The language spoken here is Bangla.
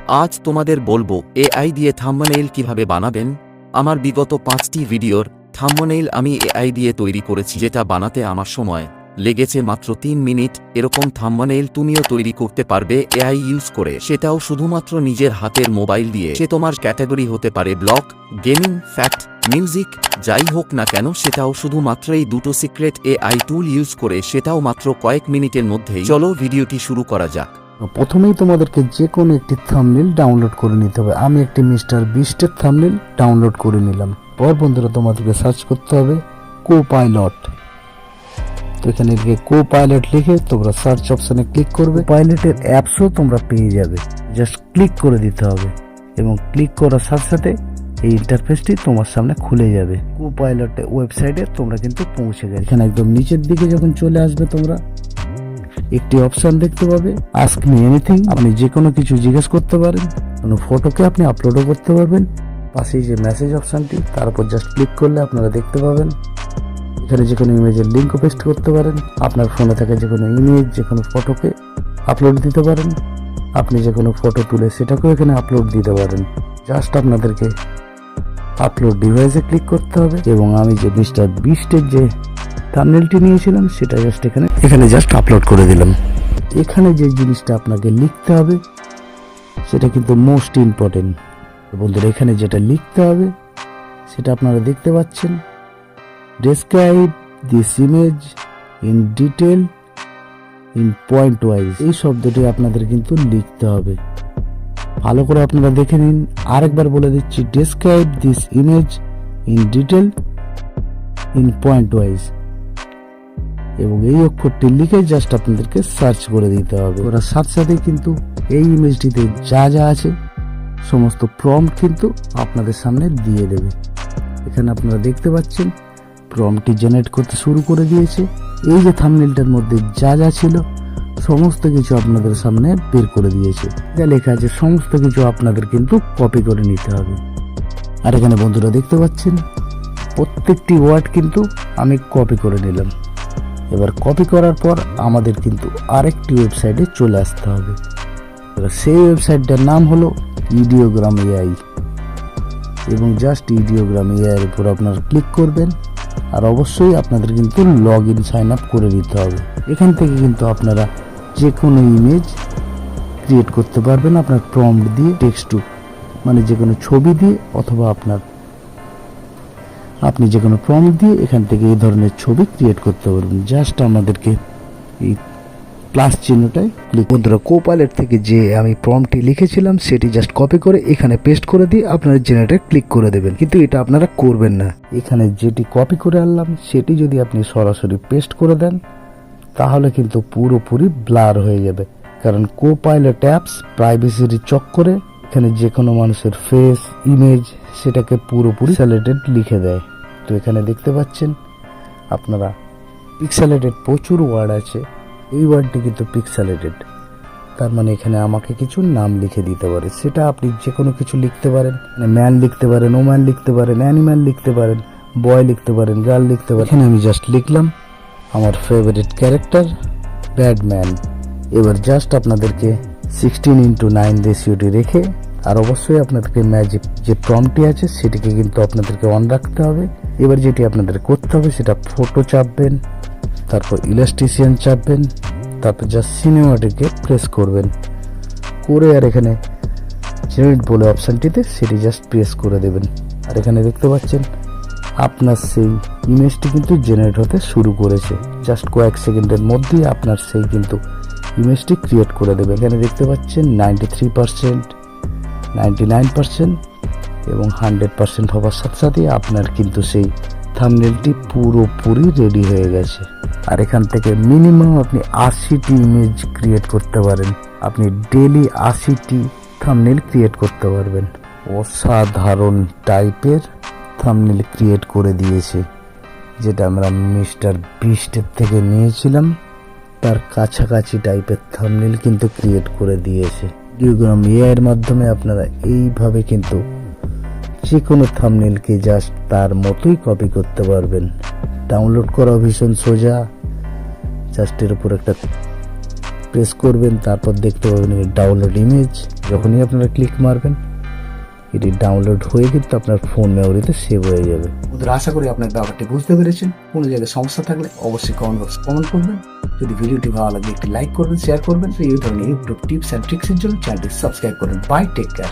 আজ তোমাদের বলবো এআই দিয়ে থাম্বনেইল কিভাবে বানাবেন। আমার বিগত 5টি ভিডিওর থাম্বনেইল আমি এআই দিয়ে তৈরি করেছি, যেটা বানাতে আমার সময় লেগেছে মাত্র 3 মিনিট। এরকম থাম্বনেইল তুমিও তৈরি করতে পারবে এআই ইউজ করে, সেটাও শুধুমাত্র নিজের হাতের মোবাইল দিয়ে। সে তোমার ক্যাটাগরি হতে পারে ব্লগ, গেমিং, ফ্যাক্ট, মিউজিক, যাই হোক না কেন, সেটাও শুধুমাত্র এই দুটো সিক্রেট এআই টুল ইউজ করে, সেটাও মাত্র কয়েক মিনিটের মধ্যেই। চলো ভিডিওটি শুরু করা যাক। প্রথমেই তোমাদেরকে যে কোনো একটি থাম্বনেইল ডাউনলোড করে নিতে হবে। আমি একটি মিস্টার বিস্টের থাম্বনেইল ডাউনলোড করে নিলাম। পর বন্ধুরা তোমাদেরকে সার্চ করতে হবে কোপাইলট। তো এখানে কোপাইলট লিখে তোমরা সার্চ অপশনে ক্লিক করবে। পাইলটের অ্যাপসও তোমরা পেয়ে যাবে, জাস্ট ক্লিক করে দিতে হবে এবং ক্লিক করার সাথে সাথে এই ইন্টারফেসটি তোমার সামনে খুলে যাবে। কোপাইলটের ওয়েবসাইটে তোমরা কিন্তু পৌঁছে গেছে। এখানে একদম নিচের দিকে যখন চলে আসবে তোমরা একটি অপশন দেখতে পাবে, আস্ক মি এনিথিং। আপনি যে কোনো কিছু জিজ্ঞেস করতে পারেন, কোনো ফটোকে আপনি আপলোডও করতে পারবেন। পাশেই যে মেসেজ অপশনটি, তার উপর জাস্ট ক্লিক করলে আপনারা দেখতে পাবেন এখানে যে কোনো ইমেজের লিঙ্কও পেস্ট করতে পারেন। আপনার ফোনে থাকা যে কোনো ইমেজ, যে কোনো ফটোকে আপলোড দিতে পারেন। আপনি যে কোনো ফটো তুলে সেটাকেও এখানে আপলোড দিতে পারেন। জাস্ট আপনাদেরকে আপলোড ডিভাইসে ক্লিক করতে হবে এবং আমি যে মিস্টার বিস্টের যে থাম্বনেইলটি নিয়েছিলাম সেটা জাস্ট এখানে জাস্ট আপলোড করে দিলাম। এখানে যে জিনিসটা আপনাকে লিখতে হবে সেটা কিন্তু মোস্ট ইম্পর্টেন্ট বন্ধুরা। এখানে যেটা লিখতে হবে সেটা আপনারা দেখতে পাচ্ছেন, describe this image in detail in point wise. এই শব্দটি আপনাদের কিন্তু লিখতে হবে। ভালো করে আপনারা দেখে নিন। আরেকবার বলে দিচ্ছি, describe this image in detail in point wise, এবং এই অক্ষরটি লিখে জাস্ট আপনাদেরকে সার্চ করে দিতে হবে। ওরা সাথে সাথে কিন্তু এই ইমেজটিতে যা যা আছে সমস্ত প্রম্পট কিন্তু আপনাদের সামনে দিয়ে দেবে। এখানে আপনারা দেখতে পাচ্ছেন প্রম্পটটি জেনারেট করতে শুরু করে দিয়েছে। এই যে থাম্বনেইলটার মধ্যে যা যা ছিল সমস্ত কিছু আপনাদের সামনে বের করে দিয়েছে। যা লেখা আছে সমস্ত কিছু আপনাদের কিন্তু কপি করে নিতে হবে। আর এখানে বন্ধুরা দেখতে পাচ্ছেন প্রত্যেকটি ওয়ার্ড কিন্তু আমি কপি করে নিলাম। এবার কপি করার পর আমাদের কিন্তু আরেকটি ওয়েবসাইটে চলে আসতে হবে। এবার সেই ওয়েবসাইটটার নাম হলো ইডিওগ্রাম এআই, এবং জাস্ট ইডিওগ্রাম এআই এর উপর আপনারা ক্লিক করবেন। আর অবশ্যই আপনাদের কিন্তু লগ ইন সাইন আপ করে দিতে হবে। এখান থেকে কিন্তু আপনারা যে কোনো ইমেজ ক্রিয়েট করতে পারবেন আপনার প্রম্পট দিয়ে, টেক্সট টু মানে যে কোনো ছবি দিয়ে, অথবা আপনি যে কোনো প্রম্পট দিয়ে এখান থেকে এই ধরনের ছবি ক্রিয়েট করতে পারবেন। জাস্ট আমাদেরকে এই প্লাস চিহ্নটায় ক্লিক করতে হবে। কোপাইলট থেকে যে আমি প্রম্পটটি লিখেছিলাম সেটি জাস্ট কপি করে এখানে পেস্ট করে দিয়ে আপনারা জেনারেটে ক্লিক করে দেবেন। কিন্তু এটা আপনারা করবেন না। এখানে যেটি কপি করে আনলাম সেটি যদি আপনি সরাসরি পেস্ট করে দেন তাহলে কিন্তু পুরোপুরি ব্লার হয়ে যাবে, কারণ কোপাইলট অ্যাপস প্রাইভেসির চক্করে এখানে যে কোনো মানুষের ফেস, ইমেজ সেটাকে পুরোপুরি পিক্সেলেটেড লিখে দেয়। তো এখানে দেখতে পাচ্ছেন আপনারা পিক্সেলেটেড প্রচুর ওয়ার্ড আছে, এই ওয়ার্ডটি কিন্তু পিক্সেলেটেড। তার মানে এখানে আমাকে কিছু নাম লিখে দিতে পারে। সেটা আপনি যে কোনো কিছু লিখতে পারেন, ম্যান লিখতে পারেন, ওম্যান লিখতে পারেন, অ্যানিম্যাল লিখতে পারেন, বয় লিখতে পারেন, গার্ল লিখতে পারেন। এখানে আমি জাস্ট লিখলাম আমার ফেভারিট ক্যারেক্টার ব্যাটম্যান। এবার জাস্ট আপনাদেরকে 16:9 রেশিওটি রেখে, আর অবশ্যই আপনাদেরকে ম্যাজিক যে প্রম্পটটি আছে সেটিকে কিন্তু আপনাদেরকে অন রাখতে হবে। এবার যেটি আপনাদের করতে হবে সেটা ফটো চাপবেন, তারপর ইলাস্ট্রেশন চাপবেন, তারপর জাস্ট সিনেমাটিকে প্রেস করবেন করে, আর এখানে জেনারেট বলে অপশানটিতে সেটি জাস্ট প্রেস করে দেবেন। আর এখানে দেখতে পাচ্ছেন আপনার সেই ইমেজটি কিন্তু জেনারেট হতে শুরু করেছে। জাস্ট কয়েক সেকেন্ডের মধ্যেই আপনার সেই কিন্তু ইমেজটি ক্রিয়েট করে দেবে। এখানে দেখতে পাচ্ছেন 93%, 99% এবং 100% হওয়ার সাথে সাথে আপনার কিন্তু সেই থাম্বনেইলটি পুরোপুরি রেডি হয়ে গেছে। আর এখান থেকে মিনিমাম আপনি 80টি ইমেজ ক্রিয়েট করতে পারেন। আপনি ডেইলি 80টি থাম্বনেইল ক্রিয়েট করতে পারবেন। অসাধারণ টাইপের থাম্বনেইল ক্রিয়েট করে দিয়েছে, যেটা আমরা মিস্টার বিস্টের থেকে নিয়েছিলাম তার কাছাকাছি টাইপের থাম্বনেইল কিন্তু ক্রিয়েট করে দিয়েছে। ইডিওগ্রাম এআই এর মাধ্যমে আপনারা এইভাবে কিন্তু যে কোনো থাম্বনেইলকে জাস্ট তার মতোই কপি করতে পারবেন। ডাউনলোড করা ভীষণ সোজা। জাস্ট এর উপর একটা প্রেস করবেন, তারপর দেখতে পাবেন ডাউনলোড ইমেজ। যখনই আপনারা ক্লিক মারবেন এটি ডাউনলোড হয়ে কিন্তু আপনার ফোন মেমোরিতে সেভ হয়ে যাবে। বন্ধুরা, আশা করি আপনার ব্যাপারটি বুঝতে পেরেছেন। কোনো জায়গায় সমস্যা থাকলে অবশ্যই কমেন্ট বক্সে কমেন্ট করবেন। যদি ভিডিওটি ভালো লাগে একটি লাইক করবেন, শেয়ার করবেন। এই ধরনের ইউটিউব টিপস অ্যান্ড ট্রিক্সের জন্য চ্যানেলটি সাবস্ক্রাইব করুন। Bye, take care.